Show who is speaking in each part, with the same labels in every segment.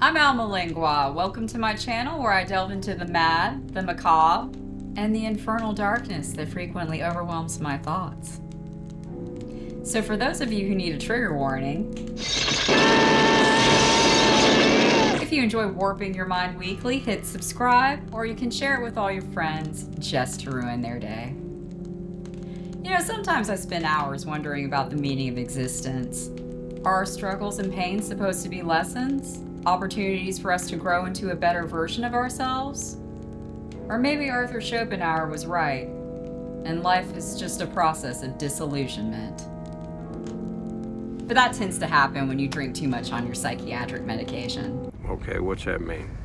Speaker 1: I'm Alma Lingua. Welcome to my channel where I delve into the mad, the macabre, and the infernal darkness that frequently overwhelms my thoughts. So for those of you who need a trigger warning, if you enjoy warping your mind weekly, hit subscribe, or you can share it with all your friends just to ruin their day. You know, sometimes I spend hours wondering about the meaning of existence. Are our struggles and pains supposed to be lessons? Opportunities for us to grow into a better version of ourselves? Or maybe Arthur Schopenhauer was right, and life is just a process of disillusionment. But that tends to happen when you drink too much on your psychiatric medication.
Speaker 2: Okay, what's that mean?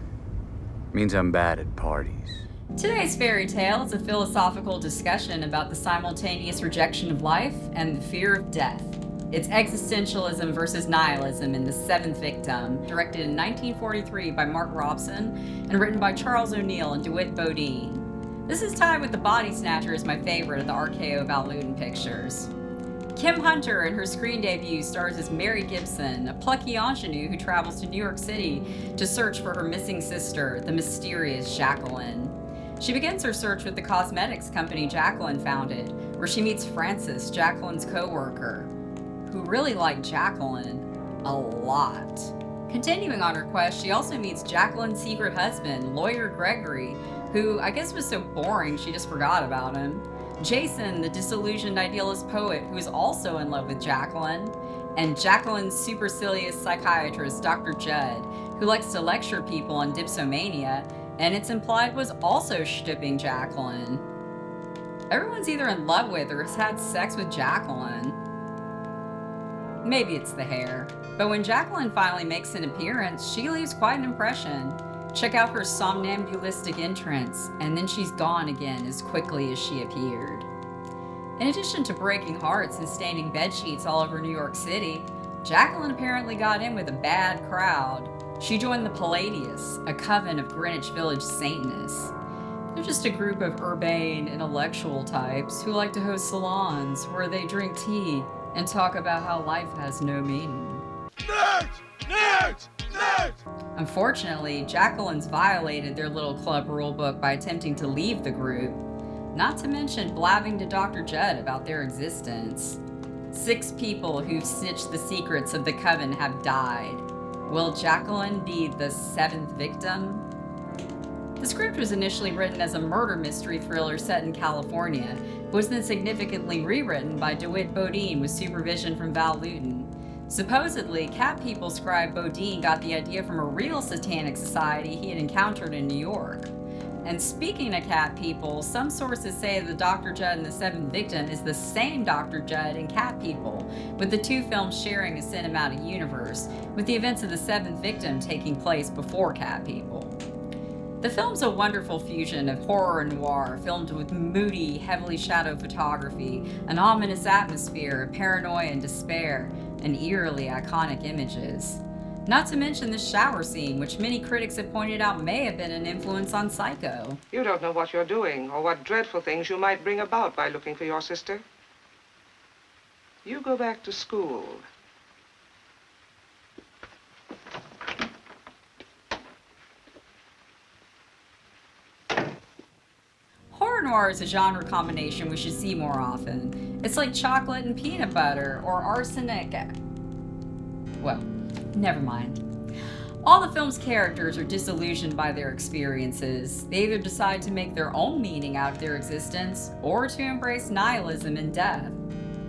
Speaker 3: Means I'm bad at parties.
Speaker 1: Today's fairy tale is a philosophical discussion about the simultaneous rejection of life and the fear of death. It's existentialism versus nihilism in The Seventh Victim, directed in 1943 by Mark Robson and written by Charles O'Neill and DeWitt Bodine. This is tied with The Body Snatcher as my favorite of the RKO Val Lawton Pictures. Kim Hunter in her screen debut stars as Mary Gibson, a plucky ingenue who travels to New York City to search for her missing sister, the mysterious Jacqueline. She begins her search with the cosmetics company Jacqueline founded, where she meets Frances, Jacqueline's co-worker, who really liked Jacqueline a lot. Continuing on her quest, she also meets Jacqueline's secret husband, lawyer Gregory, who I guess was so boring she just forgot about him. Jason, the disillusioned idealist poet who is also in love with Jacqueline, and Jacqueline's supercilious psychiatrist, Dr. Judd, who likes to lecture people on dipsomania, and it's implied was also shtipping Jacqueline. Everyone's either in love with or has had sex with Jacqueline. Maybe it's the hair, but when Jacqueline finally makes an appearance, she leaves quite an impression. Check out her somnambulistic entrance, and then she's gone again as quickly as she appeared. In addition to breaking hearts and staining bedsheets all over New York City, Jacqueline apparently got in with a bad crowd. She joined the Palladius, a coven of Greenwich Village Satanists. They're just a group of urbane, intellectual types who like to host salons where they drink tea and talk about how life has no meaning.
Speaker 2: Nerds! Nerds! Nerds!
Speaker 1: Unfortunately, Jacqueline's violated their little club rulebook by attempting to leave the group, not to mention blabbing to Dr. Judd about their existence. 6 people who've snitched the secrets of the coven have died. Will Jacqueline be the 7th victim? The script was initially written as a murder mystery thriller set in California, but was then significantly rewritten by DeWitt Bodine with supervision from Val Lawton. Supposedly, Cat People scribe Bodine got the idea from a real satanic society he had encountered in New York. And speaking of Cat People, some sources say that Dr. Judd and the 7th Victim is the same Dr. Judd and Cat People, with the 2 films sharing a cinematic universe, with the events of the 7th Victim taking place before Cat People. The film's a wonderful fusion of horror-noir, filmed with moody, heavily shadowed photography, an ominous atmosphere, paranoia and despair, and eerily iconic images. Not to mention the shower scene, which many critics have pointed out may have been an influence on Psycho.
Speaker 4: You don't know what you're doing or what dreadful things you might bring about by looking for your sister. You go back to school.
Speaker 1: Horror-noir is a genre combination we should see more often. It's like chocolate and peanut butter, or arsenic. Well, never mind. All the film's characters are disillusioned by their experiences. They either decide to make their own meaning out of their existence, or to embrace nihilism and death.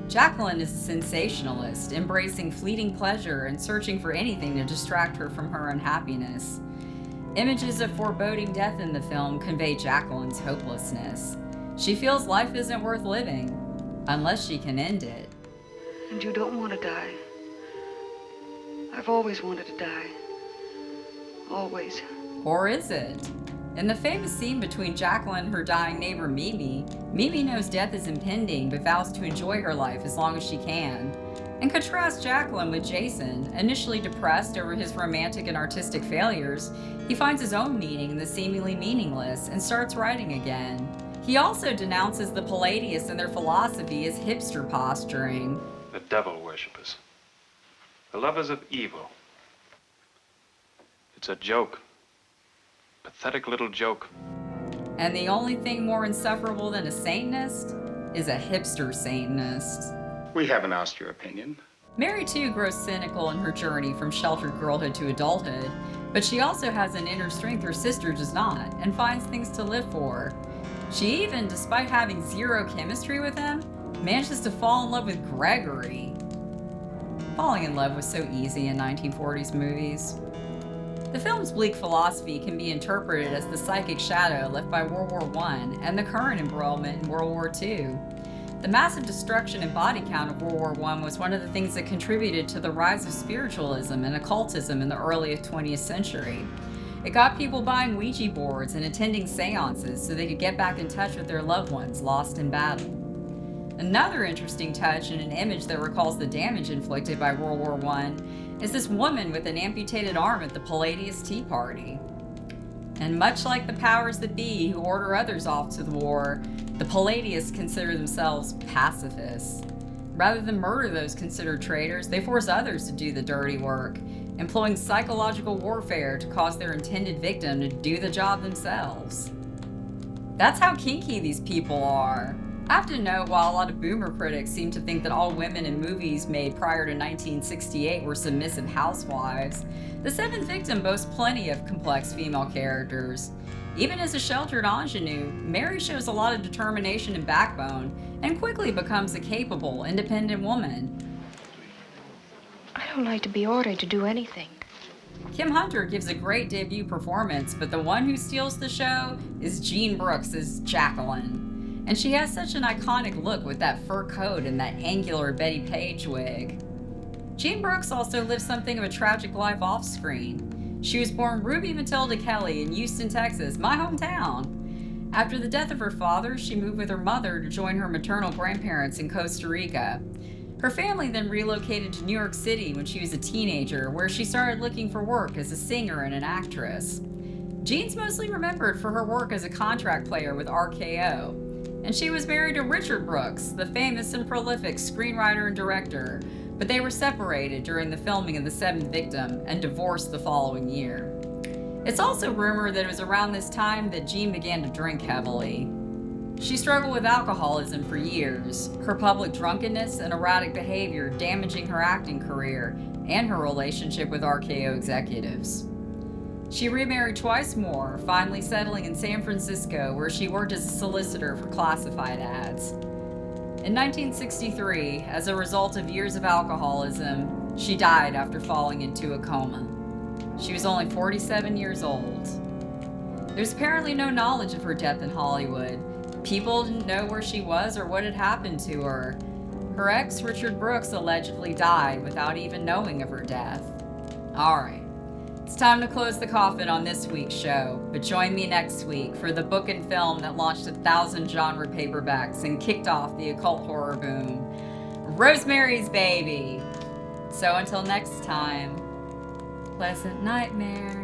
Speaker 1: Jacqueline is a sensationalist, embracing fleeting pleasure and searching for anything to distract her from her unhappiness. Images of foreboding death in the film convey Jacqueline's hopelessness. She feels life isn't worth living, unless she can end it.
Speaker 5: And you don't want to die. I've always wanted to die. Always.
Speaker 1: Or is it? In the famous scene between Jacqueline and her dying neighbor Mimi, Mimi knows death is impending but vows to enjoy her life as long as she can. And contrast Jacqueline with Jason. Initially depressed over his romantic and artistic failures, he finds his own meaning in the seemingly meaningless and starts writing again. He also denounces the Palladius and their philosophy as hipster posturing.
Speaker 6: The devil worshippers. The lovers of evil. It's a joke. Pathetic little joke.
Speaker 1: And the only thing more insufferable than a Satanist is a hipster Satanist.
Speaker 7: We haven't asked your opinion.
Speaker 1: Mary, too, grows cynical in her journey from sheltered girlhood to adulthood, but she also has an inner strength her sister does not, and finds things to live for. She even, despite having zero chemistry with him, manages to fall in love with Gregory. Falling in love was so easy in 1940s movies. The film's bleak philosophy can be interpreted as the psychic shadow left by World War I and the current embroilment in World War II. The massive destruction and body count of World War I was one of the things that contributed to the rise of spiritualism and occultism in the early 20th century. It got people buying Ouija boards and attending seances so they could get back in touch with their loved ones lost in battle. Another interesting touch and an image that recalls the damage inflicted by World War I is this woman with an amputated arm at the Palladius Tea Party. And much like the powers that be who order others off to the war, the Palladius consider themselves pacifists. Rather than murder those considered traitors, they force others to do the dirty work, employing psychological warfare to cause their intended victim to do the job themselves. That's how kinky these people are. I have to note, while a lot of boomer critics seem to think that all women in movies made prior to 1968 were submissive housewives, The Seventh Victim boasts plenty of complex female characters. Even as a sheltered ingenue, Mary shows a lot of determination and backbone, and quickly becomes a capable, independent woman.
Speaker 8: I don't like to be ordered to do anything.
Speaker 1: Kim Hunter gives a great debut performance, but the one who steals the show is Jean Brooks as Jacqueline. And she has such an iconic look with that fur coat and that angular Betty Page wig. Jean Brooks also lives something of a tragic life off-screen. She was born Ruby Matilda Kelly in Houston, Texas, my hometown. After the death of her father, she moved with her mother to join her maternal grandparents in Costa Rica. Her family then relocated to New York City when she was a teenager, where she started looking for work as a singer and an actress. Jean's mostly remembered for her work as a contract player with RKO. And she was married to Richard Brooks, the famous and prolific screenwriter and director, but they were separated during the filming of The Seventh Victim and divorced the following year. It's also rumored that it was around this time that Jean began to drink heavily. She struggled with alcoholism for years, her public drunkenness and erratic behavior damaging her acting career and her relationship with RKO executives. She remarried twice more, finally settling in San Francisco, where she worked as a solicitor for classified ads. In 1963, as a result of years of alcoholism, she died after falling into a coma. She was only 47 years old. There's apparently no knowledge of her death in Hollywood. People didn't know where she was or what had happened to her. Her ex, Richard Brooks, allegedly died without even knowing of her death. Alright. It's time to close the coffin on this week's show, but join me next week for the book and film that launched 1,000 genre paperbacks and kicked off the occult horror boom, Rosemary's Baby. So until next time, pleasant nightmares.